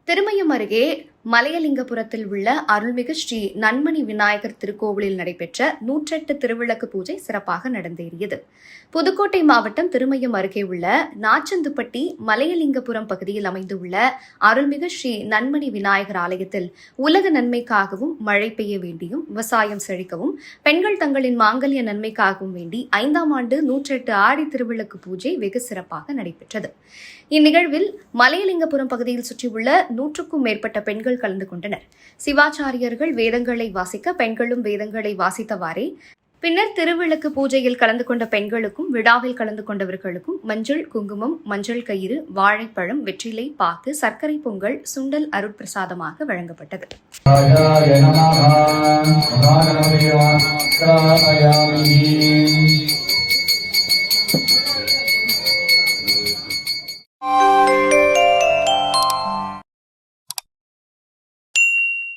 திருமயம் அருகே மலையலிங்கபுரத்தில் உள்ள அருள்மிகு ஸ்ரீ நன்மணி விநாயகர் திருக்கோவிலில் நடைபெற்ற 108 திருவிளக்கு பூஜை சிறப்பாக நடந்தேறியது. புதுக்கோட்டை மாவட்டம் திருமயம் அருகே உள்ள நாச்சந்துப்பட்டி மலையலிங்கபுரம் பகுதியில் அமைந்துள்ள அருள்மிகு ஸ்ரீ நன்மணி விநாயகர் ஆலயத்தில் உலக நன்மைக்காகவும் மழை பெய்ய வேண்டியும் விவசாயம் செழிக்கவும் பெண்கள் தங்களின் மாங்கல்ய நன்மைக்காகவும் வேண்டி 5ஆம் ஆண்டு 108 ஆடி திருவிளக்கு பூஜை வெகு சிறப்பாக நடைபெற்றது. இந்நிகழ்வில் மலையலிங்கபுரம் பகுதியில் சுற்றியுள்ள 100க்கும் மேற்பட்ட பெண்கள் கலந்து கொண்டனர். சிவாச்சாரியர்கள் வேதங்களை வாசிக்க பெண்களும் வேதங்களை வாசித்தவாறே பின்னர் திருவிளக்கு பூஜையில் கலந்து கொண்ட பெண்களுக்கும் விழாவில் கலந்து கொண்டவர்களுக்கும் மஞ்சள் குங்குமம், மஞ்சள் கயிறு, வாழைப்பழம், வெற்றிலை பாக்கு, சர்க்கரை பொங்கல், சுண்டல் அருட்பிரசாதமாக வழங்கப்பட்டது.